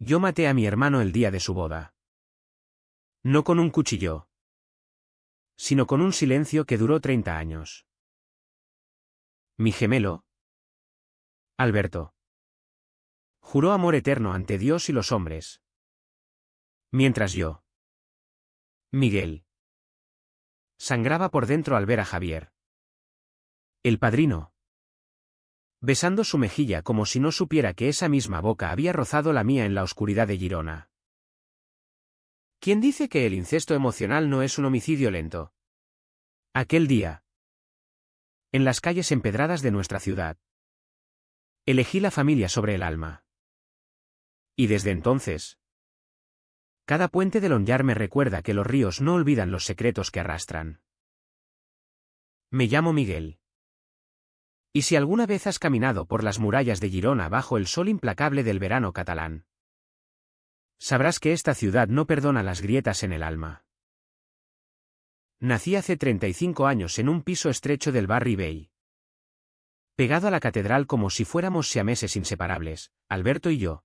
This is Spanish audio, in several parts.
Yo maté a mi hermano el día de su boda. No con un cuchillo, sino con un silencio que duró 30 años. Mi gemelo, Alberto, juró amor eterno ante Dios y los hombres. Mientras yo, Miguel, sangraba por dentro al ver a Javier, el padrino, besando su mejilla como si no supiera que esa misma boca había rozado la mía en la oscuridad de Girona. ¿Quién dice que el incesto emocional no es un homicidio lento? Aquel día, en las calles empedradas de nuestra ciudad, elegí la familia sobre el alma. Y desde entonces, cada puente del Onyar me recuerda que los ríos no olvidan los secretos que arrastran. Me llamo Miguel. Y si alguna vez has caminado por las murallas de Girona bajo el sol implacable del verano catalán, sabrás que esta ciudad no perdona las grietas en el alma. Nací hace 35 años en un piso estrecho del barrio Vell, pegado a la catedral como si fuéramos siameses inseparables, Alberto y yo.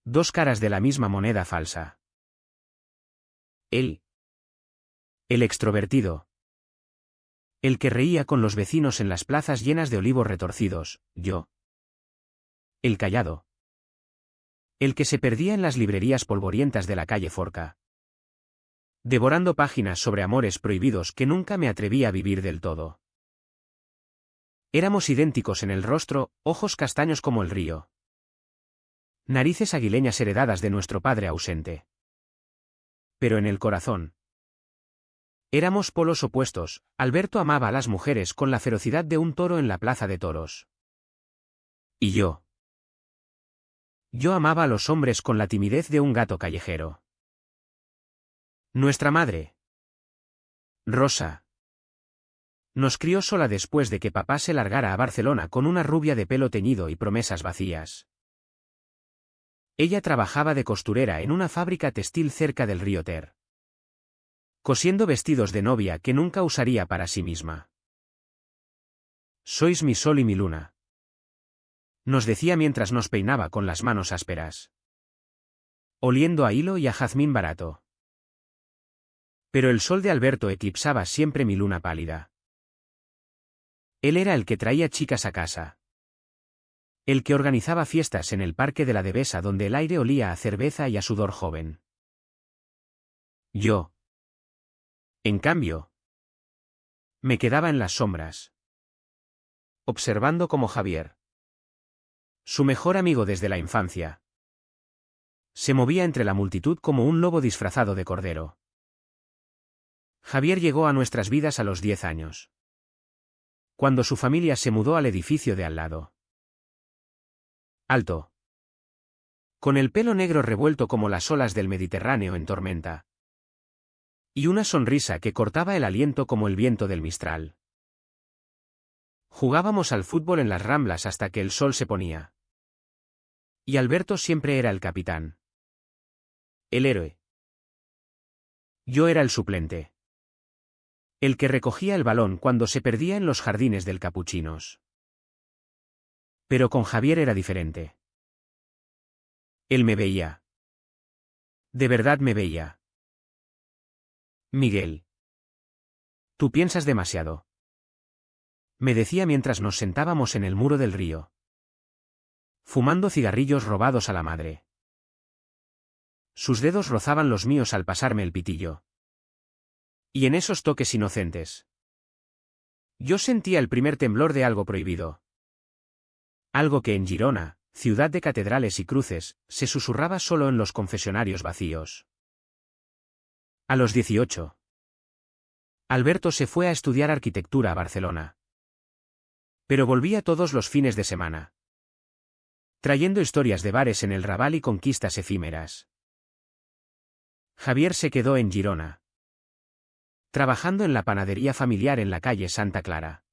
Dos caras de la misma moneda falsa. Él, el extrovertido, el que reía con los vecinos en las plazas llenas de olivos retorcidos, yo, el callado, el que se perdía en las librerías polvorientas de la calle Forca, devorando páginas sobre amores prohibidos que nunca me atreví a vivir del todo. Éramos idénticos en el rostro, ojos castaños como el río, narices aguileñas heredadas de nuestro padre ausente. Pero en el corazón éramos polos opuestos. Alberto amaba a las mujeres con la ferocidad de un toro en la plaza de toros. Y yo amaba a los hombres con la timidez de un gato callejero. Nuestra madre, Rosa, nos crió sola después de que papá se largara a Barcelona con una rubia de pelo teñido y promesas vacías. Ella trabajaba de costurera en una fábrica textil cerca del río Ter, cosiendo vestidos de novia que nunca usaría para sí misma. Sois mi sol y mi luna, nos decía mientras nos peinaba con las manos ásperas, oliendo a hilo y a jazmín barato. Pero el sol de Alberto eclipsaba siempre mi luna pálida. Él era el que traía chicas a casa, el que organizaba fiestas en el parque de la Devesa donde el aire olía a cerveza y a sudor joven. Yo, en cambio, me quedaba en las sombras, observando cómo Javier, su mejor amigo desde la infancia, se movía entre la multitud como un lobo disfrazado de cordero. Javier llegó a nuestras vidas a los 10 años, cuando su familia se mudó al edificio de al lado. Alto, con el pelo negro revuelto como las olas del Mediterráneo en tormenta, y una sonrisa que cortaba el aliento como el viento del Mistral. Jugábamos al fútbol en las Ramblas hasta que el sol se ponía. Y Alberto siempre era el capitán, el héroe. Yo era el suplente, el que recogía el balón cuando se perdía en los jardines del Capuchinos. Pero con Javier era diferente. Él me veía. De verdad me veía. Miguel, tú piensas demasiado, me decía mientras nos sentábamos en el muro del río, fumando cigarrillos robados a la madre. Sus dedos rozaban los míos al pasarme el pitillo. Y en esos toques inocentes, yo sentía el primer temblor de algo prohibido. Algo que en Girona, ciudad de catedrales y cruces, se susurraba solo en los confesionarios vacíos. A los 18, Alberto se fue a estudiar arquitectura a Barcelona. Pero volvía todos los fines de semana, trayendo historias de bares en el Raval y conquistas efímeras. Javier se quedó en Girona, trabajando en la panadería familiar en la calle Santa Clara,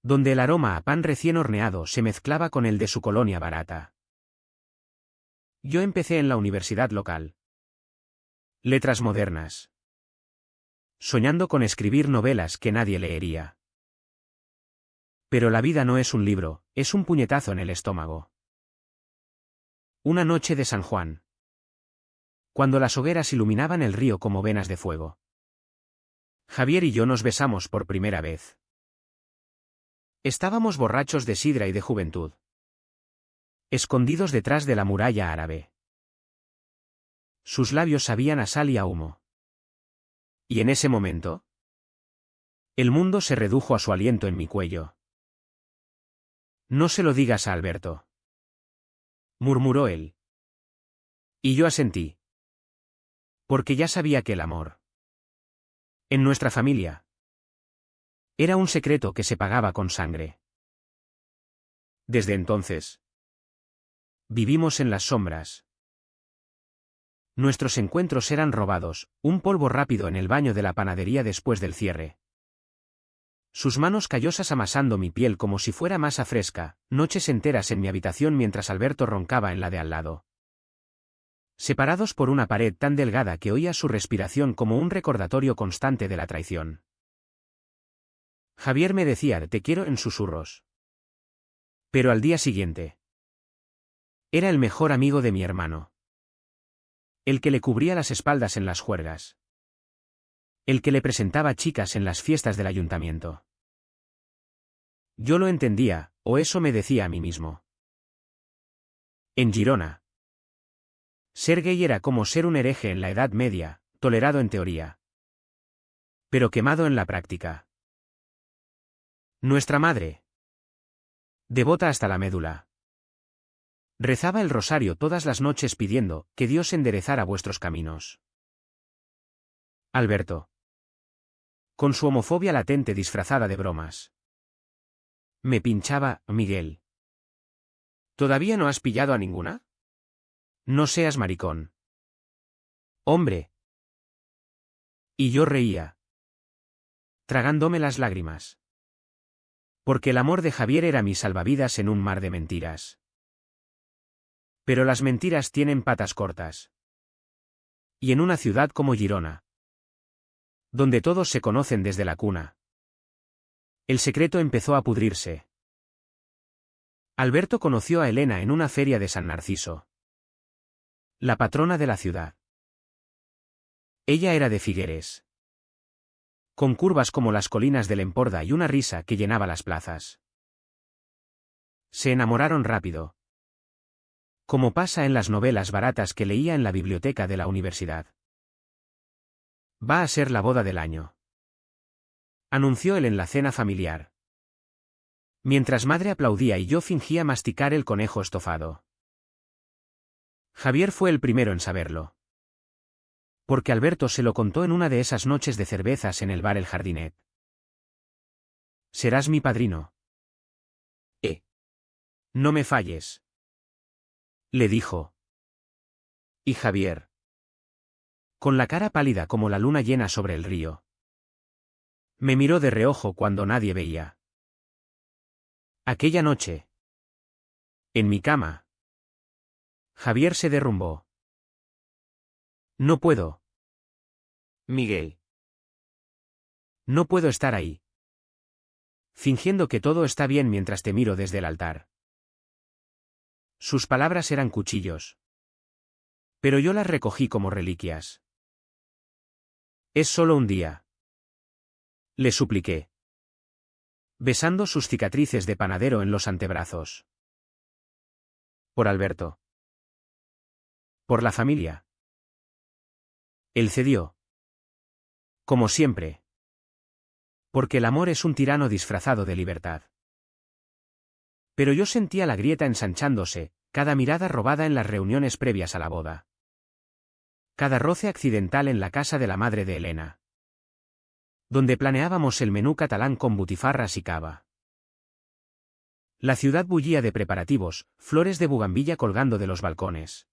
donde el aroma a pan recién horneado se mezclaba con el de su colonia barata. Yo empecé en la universidad local, letras modernas, soñando con escribir novelas que nadie leería. Pero la vida no es un libro, es un puñetazo en el estómago. Una noche de San Juan. Cuando las hogueras iluminaban el río como venas de fuego. Javier y yo nos besamos por primera vez. Estábamos borrachos de sidra y de juventud. Escondidos detrás de la muralla árabe. Sus labios sabían a sal y a humo. Y en ese momento, el mundo se redujo a su aliento en mi cuello. No se lo digas a Alberto, murmuró él. Y yo asentí. Porque ya sabía que el amor, en nuestra familia, era un secreto que se pagaba con sangre. Desde entonces, vivimos en las sombras. Nuestros encuentros eran robados, un polvo rápido en el baño de la panadería después del cierre. Sus manos callosas amasando mi piel como si fuera masa fresca, noches enteras en mi habitación mientras Alberto roncaba en la de al lado. Separados por una pared tan delgada que oía su respiración como un recordatorio constante de la traición. Javier me decía "te quiero" en susurros. Pero al día siguiente, era el mejor amigo de mi hermano. El que le cubría las espaldas en las juergas. El que le presentaba chicas en las fiestas del ayuntamiento. Yo lo entendía, o eso me decía a mí mismo. En Girona, ser gay era como ser un hereje en la Edad Media, tolerado en teoría, pero quemado en la práctica. Nuestra madre, devota hasta la médula, rezaba el rosario todas las noches pidiendo que Dios enderezara vuestros caminos. Alberto, con su homofobia latente disfrazada de bromas, me pinchaba, Miguel. ¿Todavía no has pillado a ninguna? No seas maricón. Hombre. Y yo reía, tragándome las lágrimas. Porque el amor de Javier era mi salvavidas en un mar de mentiras. Pero las mentiras tienen patas cortas. Y en una ciudad como Girona, donde todos se conocen desde la cuna, el secreto empezó a pudrirse. Alberto conoció a Elena en una feria de San Narciso, la patrona de la ciudad. Ella era de Figueres, con curvas como las colinas del Emporda y una risa que llenaba las plazas. Se enamoraron rápido, como pasa en las novelas baratas que leía en la biblioteca de la universidad. Va a ser la boda del año, anunció él en la cena familiar. Mientras madre aplaudía y yo fingía masticar el conejo estofado. Javier fue el primero en saberlo. Porque Alberto se lo contó en una de esas noches de cervezas en el bar El Jardinet. Serás mi padrino. No me falles, le dijo. Y Javier, con la cara pálida como la luna llena sobre el río, me miró de reojo cuando nadie veía. Aquella noche, en mi cama, Javier se derrumbó. No puedo. Miguel. No puedo estar ahí, fingiendo que todo está bien mientras te miro desde el altar. Sus palabras eran cuchillos, pero yo las recogí como reliquias. Es solo un día, le supliqué, besando sus cicatrices de panadero en los antebrazos. Por Alberto. Por la familia. Él cedió. Como siempre. Porque el amor es un tirano disfrazado de libertad. Pero yo sentía la grieta ensanchándose, cada mirada robada en las reuniones previas a la boda. Cada roce accidental en la casa de la madre de Elena, donde planeábamos el menú catalán con butifarras y cava. La ciudad bullía de preparativos, flores de bugambilla colgando de los balcones.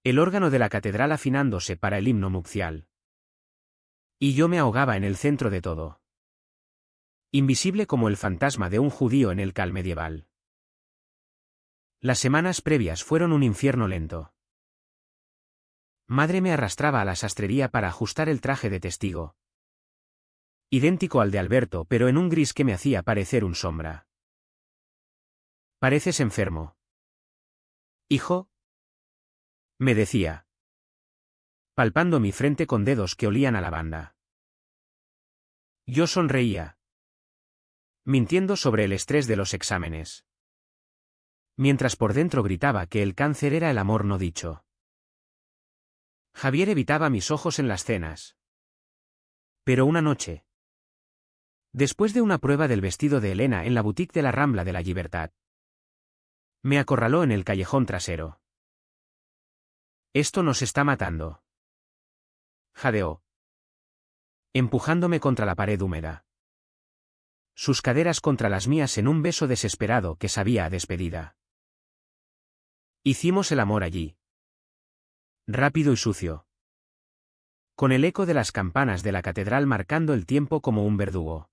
El órgano de la catedral afinándose para el himno nupcial. Y yo me ahogaba en el centro de todo. Invisible como el fantasma de un judío en el cal medieval. Las semanas previas fueron un infierno lento. Madre me arrastraba a la sastrería para ajustar el traje de testigo. Idéntico al de Alberto, pero en un gris que me hacía parecer un sombra. Pareces enfermo. Hijo, me decía, palpando mi frente con dedos que olían a lavanda. Yo sonreía, mintiendo sobre el estrés de los exámenes. Mientras por dentro gritaba que el cáncer era el amor no dicho. Javier evitaba mis ojos en las cenas. Pero una noche, después de una prueba del vestido de Elena en la boutique de la Rambla de la Libertad, me acorraló en el callejón trasero. Esto nos está matando. Jadeó, empujándome contra la pared húmeda. Sus caderas contra las mías en un beso desesperado que sabía a despedida. Hicimos el amor allí. Rápido y sucio. Con el eco de las campanas de la catedral marcando el tiempo como un verdugo.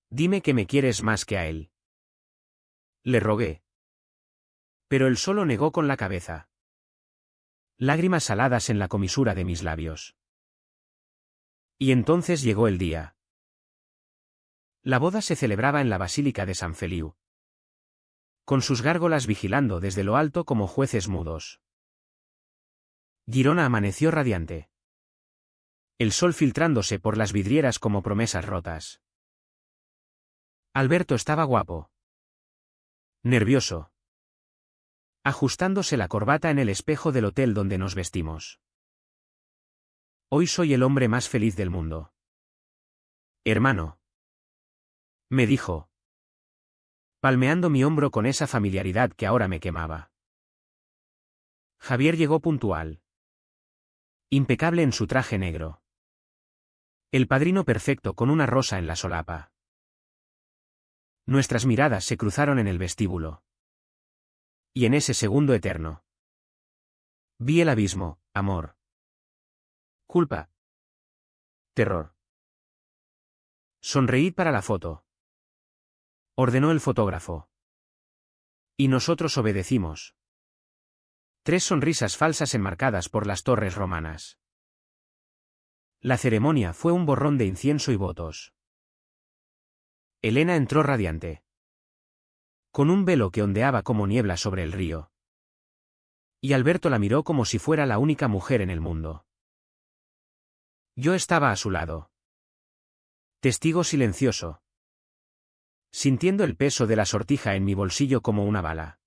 Dime que me quieres más que a él. Le rogué. Pero él solo negó con la cabeza. Lágrimas saladas en la comisura de mis labios. Y entonces llegó el día. La boda se celebraba en la Basílica de San Feliu, con sus gárgolas vigilando desde lo alto como jueces mudos. Girona amaneció radiante. El sol filtrándose por las vidrieras como promesas rotas. Alberto estaba guapo. Nervioso. Ajustándose la corbata en el espejo del hotel donde nos vestimos. Hoy soy el hombre más feliz del mundo. Hermano. Me dijo, palmeando mi hombro con esa familiaridad que ahora me quemaba. Javier llegó puntual. Impecable en su traje negro. El padrino perfecto con una rosa en la solapa. Nuestras miradas se cruzaron en el vestíbulo. Y en ese segundo eterno. Vi el abismo, amor. Culpa. Terror. Sonreíd para la foto. Ordenó el fotógrafo. Y nosotros obedecimos. 3 sonrisas falsas enmarcadas por las torres romanas. La ceremonia fue un borrón de incienso y votos. Elena entró radiante. Con un velo que ondeaba como niebla sobre el río. Y Alberto la miró como si fuera la única mujer en el mundo. Yo estaba a su lado. Testigo silencioso. Sintiendo el peso de la sortija en mi bolsillo como una bala.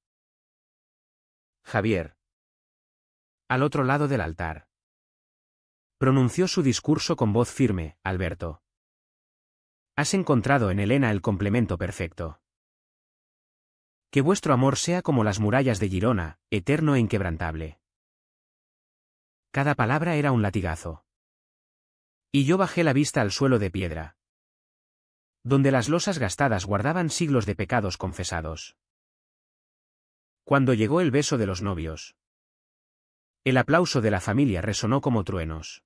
Javier. Al otro lado del altar. Pronunció su discurso con voz firme, Alberto. Has encontrado en Elena el complemento perfecto. Que vuestro amor sea como las murallas de Girona, eterno e inquebrantable. Cada palabra era un latigazo. Y yo bajé la vista al suelo de piedra, donde las losas gastadas guardaban siglos de pecados confesados. Cuando llegó el beso de los novios, el aplauso de la familia resonó como truenos.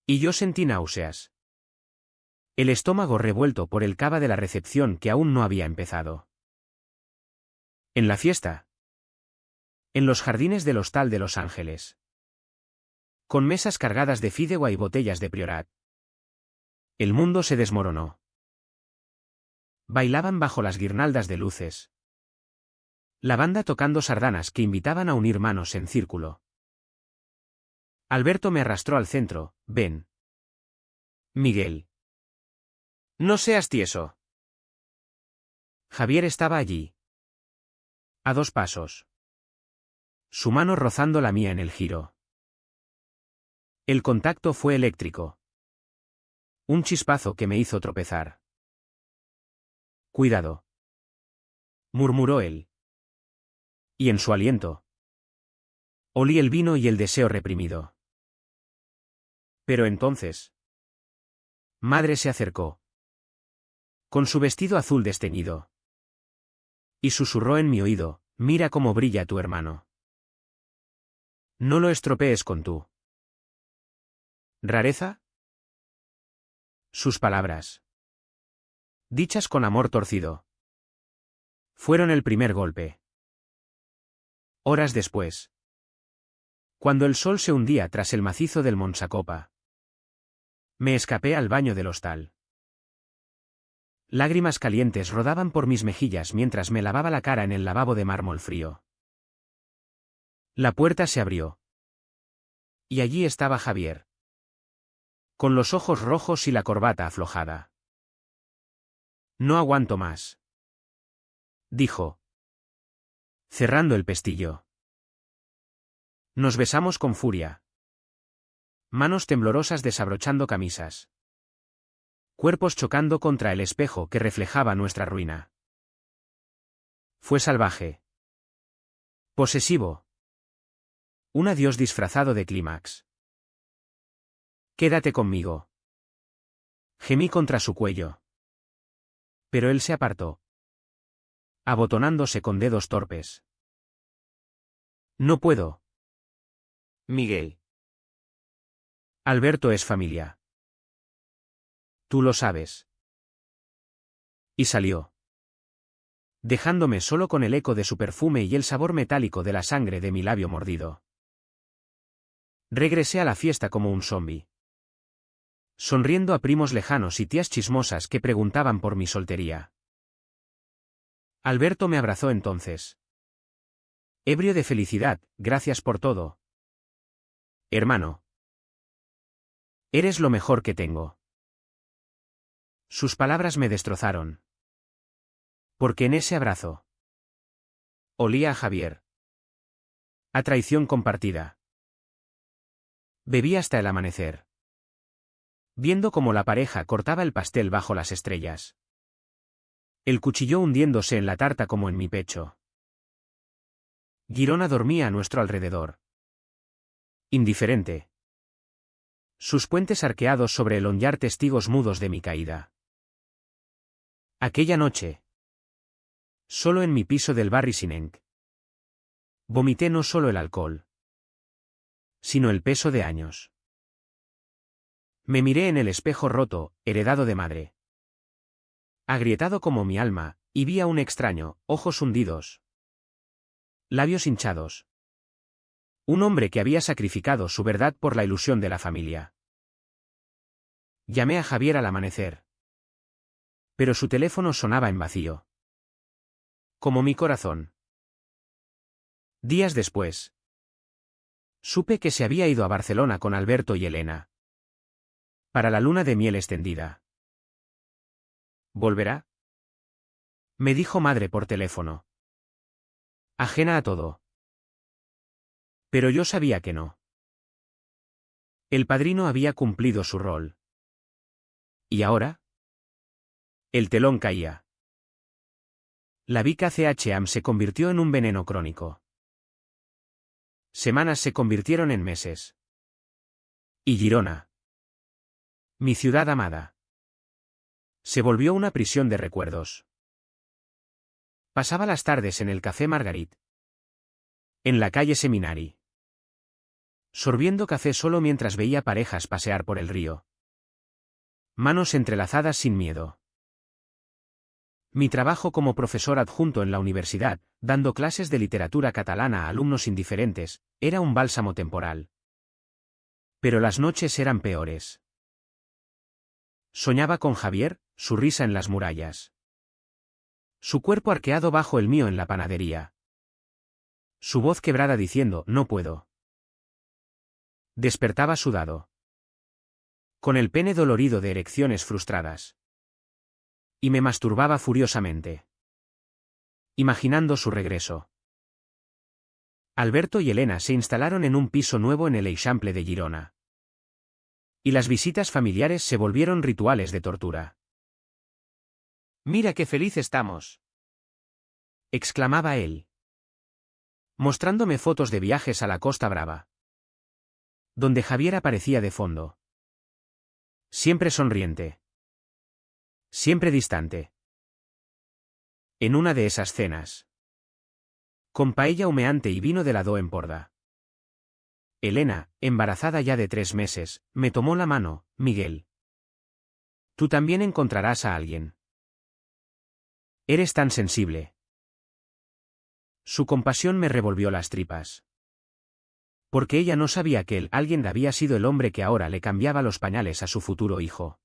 Y yo sentí náuseas. El estómago revuelto por el cava de la recepción que aún no había empezado. En la fiesta. En los jardines del Hostal de Los Ángeles. Con mesas cargadas de fideuá y botellas de Priorat. El mundo se desmoronó. Bailaban bajo las guirnaldas de luces. La banda tocando sardanas que invitaban a unir manos en círculo. Alberto me arrastró al centro. Ven. Miguel. No seas tieso. Javier estaba allí. A 2 pasos. Su mano rozando la mía en el giro. El contacto fue eléctrico. Un chispazo que me hizo tropezar. Cuidado. Murmuró él. Y en su aliento. Olí el vino y el deseo reprimido. Pero entonces. Madre se acercó. Con su vestido azul desteñido. Y susurró en mi oído, mira cómo brilla tu hermano. No lo estropees con tu rareza. Sus palabras, dichas con amor torcido, fueron el primer golpe. Horas después, cuando el sol se hundía tras el macizo del Monsacopa, me escapé al baño del hostal. Lágrimas calientes rodaban por mis mejillas mientras me lavaba la cara en el lavabo de mármol frío. La puerta se abrió. Y allí estaba Javier. Con los ojos rojos y la corbata aflojada. No aguanto más, dijo, cerrando el pestillo. Nos besamos con furia. Manos temblorosas desabrochando camisas. Cuerpos chocando contra el espejo que reflejaba nuestra ruina. Fue salvaje. Posesivo. Un adiós disfrazado de clímax. Quédate conmigo. Gemí contra su cuello. Pero él se apartó, abotonándose con dedos torpes. No puedo. Miguel. Alberto es familia. Tú lo sabes. Y salió, dejándome solo con el eco de su perfume y el sabor metálico de la sangre de mi labio mordido. Regresé a la fiesta como un zombi, sonriendo a primos lejanos y tías chismosas que preguntaban por mi soltería. Alberto me abrazó entonces. Ebrio de felicidad, gracias por todo. Hermano. Eres lo mejor que tengo. Sus palabras me destrozaron. Porque en ese abrazo olía a Javier. A traición compartida. Bebí hasta el amanecer, viendo cómo la pareja cortaba el pastel bajo las estrellas. El cuchillo hundiéndose en la tarta como en mi pecho. Girona dormía a nuestro alrededor. Indiferente. Sus puentes arqueados sobre el honyar testigos mudos de mi caída. Aquella noche, solo en mi piso del Barri Sinenc, vomité no solo el alcohol, sino el peso de años. Me miré en el espejo roto, heredado de madre. Agrietado como mi alma, y vi a un extraño, ojos hundidos. Labios hinchados. Un hombre que había sacrificado su verdad por la ilusión de la familia. Llamé a Javier al amanecer. Pero su teléfono sonaba en vacío. Como mi corazón. Días después, supe que se había ido a Barcelona con Alberto y Elena. Para la luna de miel extendida. ¿Volverá? Me dijo madre por teléfono. Ajena a todo. Pero yo sabía que no. El padrino había cumplido su rol. ¿Y ahora? El telón caía. La Vica CHAM se convirtió en un veneno crónico. Semanas se convirtieron en meses. Y Girona, mi ciudad amada, se volvió una prisión de recuerdos. Pasaba las tardes en el Café Margarit, en la calle Seminari, sorbiendo café solo mientras veía parejas pasear por el río. Manos entrelazadas sin miedo. Mi trabajo como profesor adjunto en la universidad, dando clases de literatura catalana a alumnos indiferentes, era un bálsamo temporal. Pero las noches eran peores. Soñaba con Javier, su risa en las murallas. Su cuerpo arqueado bajo el mío en la panadería. Su voz quebrada diciendo, no puedo. Despertaba sudado. Con el pene dolorido de erecciones frustradas. Y me masturbaba furiosamente. Imaginando su regreso. Alberto y Elena se instalaron en un piso nuevo en el Eixample de Girona. Y las visitas familiares se volvieron rituales de tortura. «Mira qué feliz estamos», exclamaba él, mostrándome fotos de viajes a la Costa Brava, donde Javier aparecía de fondo. Siempre sonriente. Siempre distante. En una de esas cenas, con paella humeante y vino de la Do en Porda, Elena, embarazada ya de 3 meses, me tomó la mano, Miguel. Tú también encontrarás a alguien. Eres tan sensible. Su compasión me revolvió las tripas. Porque ella no sabía que alguien había sido el hombre que ahora le cambiaba los pañales a su futuro hijo.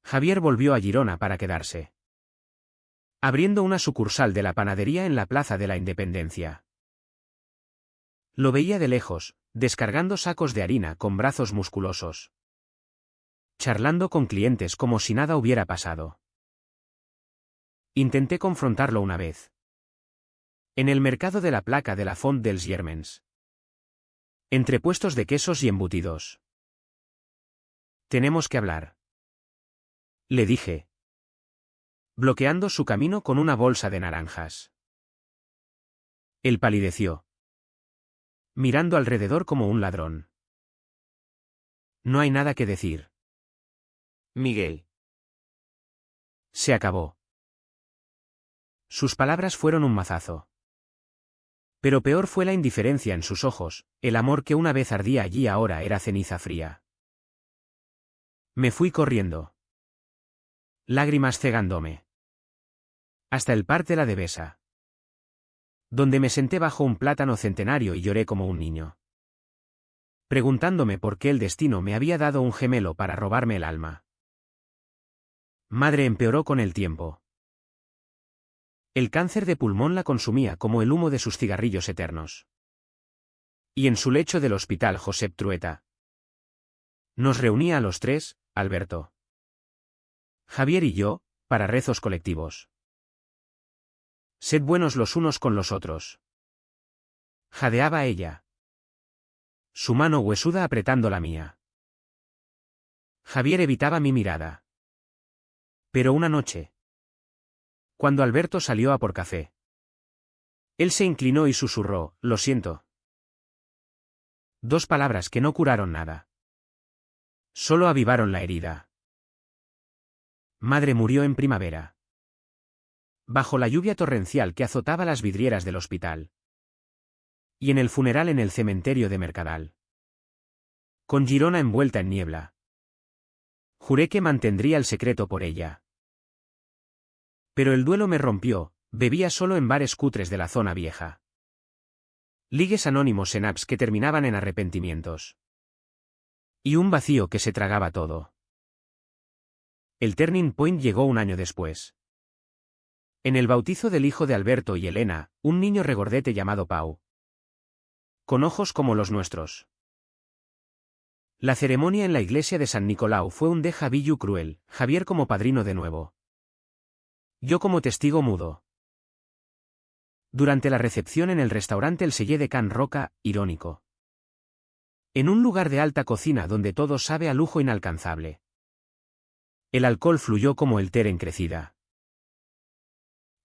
Javier volvió a Girona para quedarse, abriendo una sucursal de la panadería en la Plaza de la Independencia. Lo veía de lejos, descargando sacos de harina con brazos musculosos, charlando con clientes como si nada hubiera pasado. Intenté confrontarlo una vez. En el mercado de la placa de la Font dels Germans. Entre puestos de quesos y embutidos. Tenemos que hablar, le dije, bloqueando su camino con una bolsa de naranjas. Él palideció, mirando alrededor como un ladrón. No hay nada que decir, Miguel. Se acabó. Sus palabras fueron un mazazo. Pero peor fue la indiferencia en sus ojos, el amor que una vez ardía allí ahora era ceniza fría. Me fui corriendo, lágrimas cegándome, hasta el Parc de la Devesa, donde me senté bajo un plátano centenario y lloré como un niño, preguntándome por qué el destino me había dado un gemelo para robarme el alma. Madre empeoró con el tiempo. El cáncer de pulmón la consumía como el humo de sus cigarrillos eternos. Y en su lecho del hospital Josep Trueta. Nos reunía a los tres, Alberto, Javier y yo, para rezos colectivos. Sed buenos los unos con los otros. Jadeaba ella, su mano huesuda apretando la mía. Javier evitaba mi mirada. Pero una noche, cuando Alberto salió a por café, él se inclinó y susurró, lo siento. Dos palabras que no curaron nada. Solo avivaron la herida. Madre murió en primavera, bajo la lluvia torrencial que azotaba las vidrieras del hospital. Y en el funeral en el cementerio de Mercadal, con Girona envuelta en niebla. Juré que mantendría el secreto por ella. Pero el duelo me rompió, bebía solo en bares cutres de la zona vieja. Ligues anónimos en apps que terminaban en arrepentimientos. Y un vacío que se tragaba todo. El turning point llegó un año después. En el bautizo del hijo de Alberto y Elena, un niño regordete llamado Pau. Con ojos como los nuestros. La ceremonia en la iglesia de San Nicolau fue un déjà vu cruel, Javier como padrino de nuevo. Yo como testigo mudo. Durante la recepción en el restaurante El Sellé de Can Roca, irónico. En un lugar de alta cocina donde todo sabe a lujo inalcanzable. El alcohol fluyó como el ter en crecida.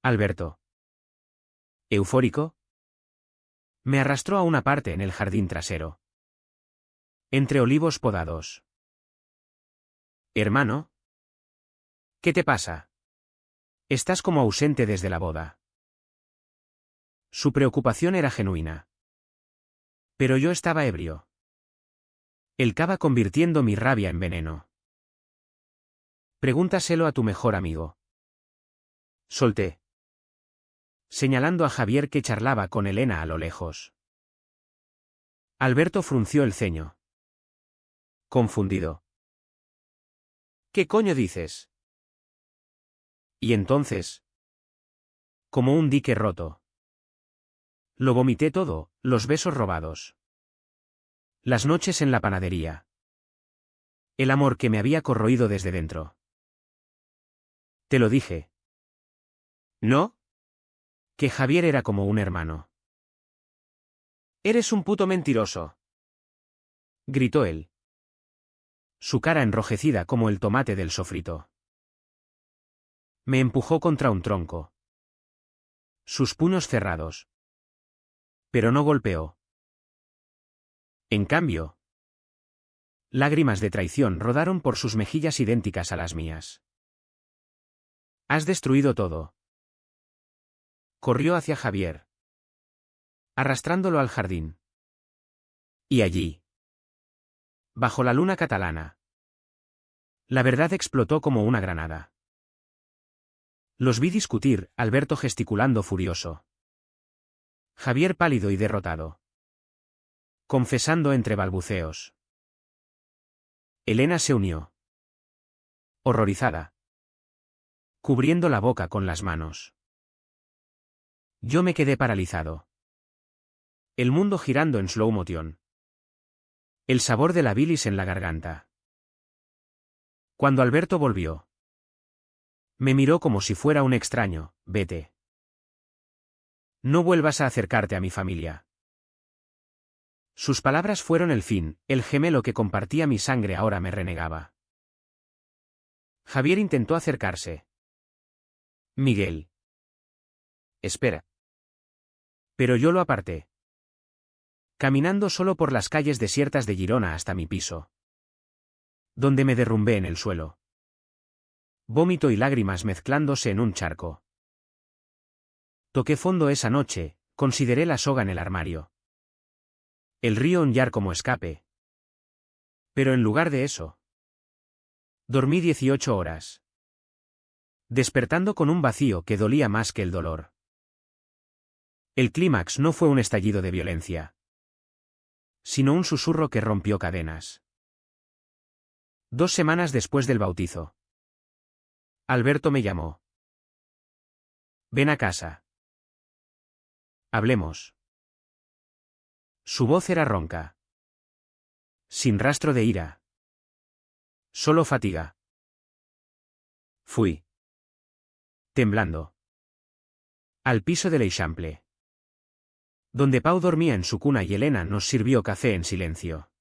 Alberto, eufórico, me arrastró a una parte en el jardín trasero. Entre olivos podados. Hermano, ¿qué te pasa? Estás como ausente desde la boda. Su preocupación era genuina. Pero yo estaba ebrio. El cava convirtiendo mi rabia en veneno. Pregúntaselo a tu mejor amigo. Solté, señalando a Javier que charlaba con Elena a lo lejos. Alberto frunció el ceño. Confundido. ¿Qué coño dices? Y entonces, como un dique roto. Lo vomité todo, los besos robados. Las noches en la panadería. El amor que me había corroído desde dentro. Te lo dije. ¿No? Que Javier era como un hermano. Eres un puto mentiroso. Gritó él. Su cara enrojecida como el tomate del sofrito. Me empujó contra un tronco. Sus puños cerrados. Pero no golpeó. En cambio, lágrimas de traición rodaron por sus mejillas idénticas a las mías. Has destruido todo. Corrió hacia Javier, arrastrándolo al jardín. Y allí, bajo la luna catalana, la verdad explotó como una granada. Los vi discutir, Alberto gesticulando furioso. Javier pálido y derrotado. Confesando entre balbuceos. Elena se unió. horrorizada, cubriendo la boca con las manos. Yo me quedé paralizado. El mundo girando en slow motion. El sabor de la bilis en la garganta. Cuando Alberto volvió, me miró como si fuera un extraño. Vete. No vuelvas a acercarte a mi familia. Sus palabras fueron el fin. El gemelo que compartía mi sangre ahora me renegaba. Javier intentó acercarse. Miguel. Espera. Pero yo lo aparté. Caminando solo por las calles desiertas de Girona hasta mi piso, donde me derrumbé en el suelo. Vómito y lágrimas mezclándose en un charco. Toqué fondo esa noche, consideré la soga en el armario. El río Onyar como escape. Pero en lugar de eso, dormí 18 horas. Despertando con un vacío que dolía más que el dolor. El clímax no fue un estallido de violencia, sino un susurro que rompió cadenas. 2 semanas después del bautizo, Alberto me llamó. Ven a casa. Hablemos. Su voz era ronca. Sin rastro de ira. Solo fatiga. Fui. Temblando. Al piso del Eixample, donde Pau dormía en su cuna y Elena nos sirvió café en silencio.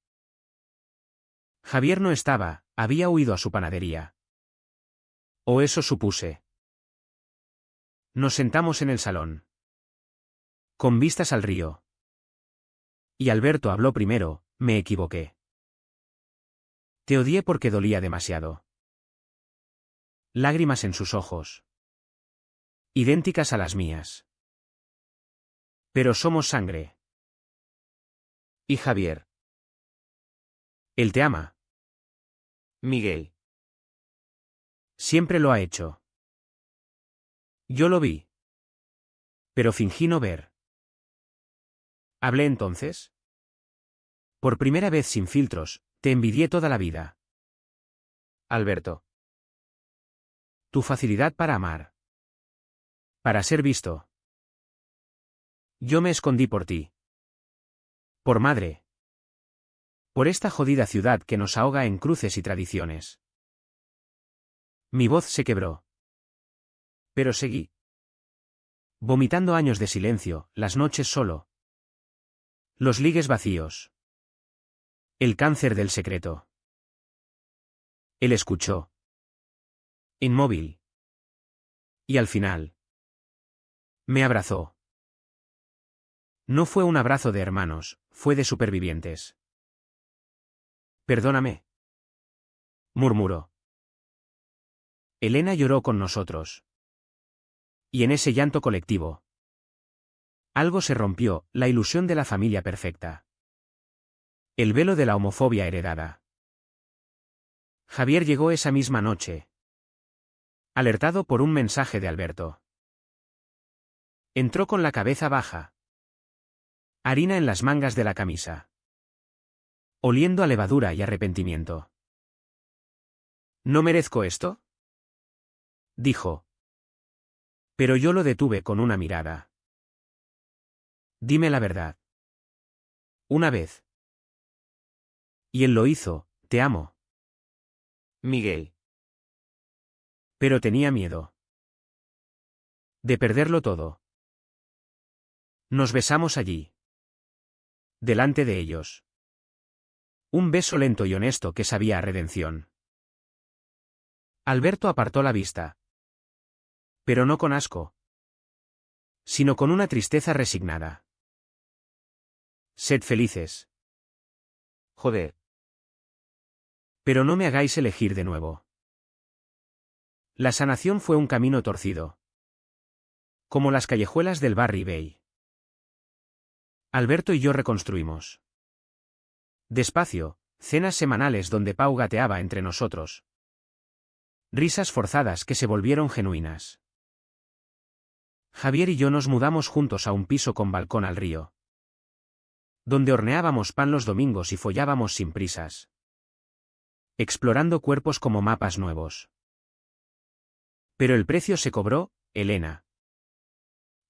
Javier no estaba, había huido a su panadería. O eso supuse. Nos sentamos en el salón, con vistas al río. Y Alberto habló primero. Me equivoqué. Te odié porque dolía demasiado. Lágrimas en sus ojos, idénticas a las mías. Pero somos sangre. ¿Y Javier? Él te ama. Miguel. Siempre lo ha hecho. Yo lo vi. Pero fingí no ver. ¿Hablé entonces? Por primera vez sin filtros, te envidié toda la vida. Alberto. Tu facilidad para amar. Para ser visto. Yo me escondí por ti. Por madre. Por esta jodida ciudad que nos ahoga en cruces y tradiciones. Mi voz se quebró. Pero seguí. Vomitando años de silencio, las noches solo. Los ligues vacíos. El cáncer del secreto. Él escuchó. Inmóvil. Y al final. Me abrazó. No fue un abrazo de hermanos, fue de supervivientes. Perdóname. Murmuró. Elena lloró con nosotros. Y en ese llanto colectivo, algo se rompió, la ilusión de la familia perfecta. El velo de la homofobia heredada. Javier llegó esa misma noche, alertado por un mensaje de Alberto. Entró con la cabeza baja. Harina en las mangas de la camisa. Oliendo a levadura y arrepentimiento. ¿No merezco esto?, dijo. Pero yo lo detuve con una mirada. Dime la verdad. Una vez. Y él lo hizo. Te amo. Miguel. Pero tenía miedo de perderlo todo. Nos besamos allí, delante de ellos. Un beso lento y honesto que sabía a redención. Alberto apartó la vista. Pero no con asco, sino con una tristeza resignada. Sed felices. Joder. Pero no me hagáis elegir de nuevo. La sanación fue un camino torcido. Como las callejuelas del Barry Bay. Alberto y yo reconstruimos. Despacio, cenas semanales donde Pau gateaba entre nosotros. Risas forzadas que se volvieron genuinas. Javier y yo nos mudamos juntos a un piso con balcón al río, donde horneábamos pan los domingos y follábamos sin prisas. explorando cuerpos como mapas nuevos. Pero el precio se cobró, Elena.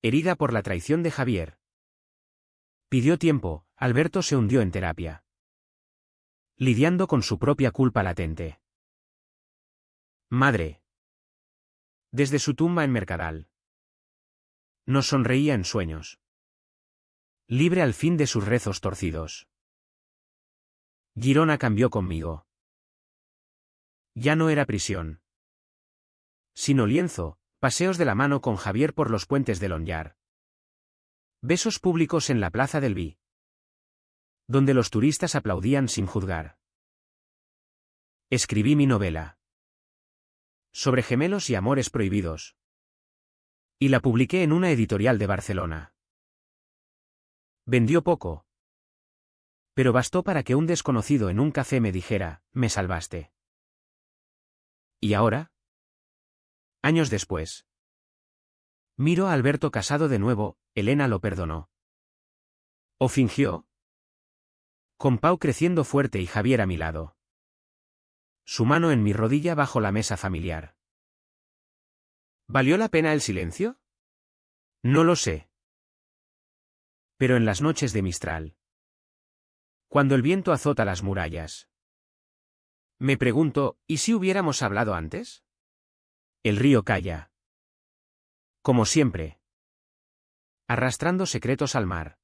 Herida por la traición de Javier. Pidió tiempo, Alberto se hundió en terapia. Lidiando con su propia culpa latente. Madre. Desde su tumba en Mercadal. Nos sonreía en sueños. Libre al fin de sus rezos torcidos. Girona cambió conmigo. Ya no era prisión. Sino lienzo, paseos de la mano con Javier por los puentes de Lonyar. Besos públicos en la plaza del Vi. Donde los turistas aplaudían sin juzgar. Escribí mi novela. Sobre gemelos y amores prohibidos. Y la publiqué en una editorial de Barcelona. Vendió poco. Pero bastó para que un desconocido en un café me dijera, me salvaste. ¿Y ahora? Años después. Miro a Alberto casado de nuevo, Elena lo perdonó. ¿O fingió? Con Pau creciendo fuerte y Javier a mi lado. Su mano en mi rodilla bajo la mesa familiar. ¿Valió la pena el silencio? No lo sé. Pero en las noches de Mistral. Cuando el viento azota las murallas. Me pregunto, ¿y si hubiéramos hablado antes? El río calla. Como siempre. Arrastrando secretos al mar.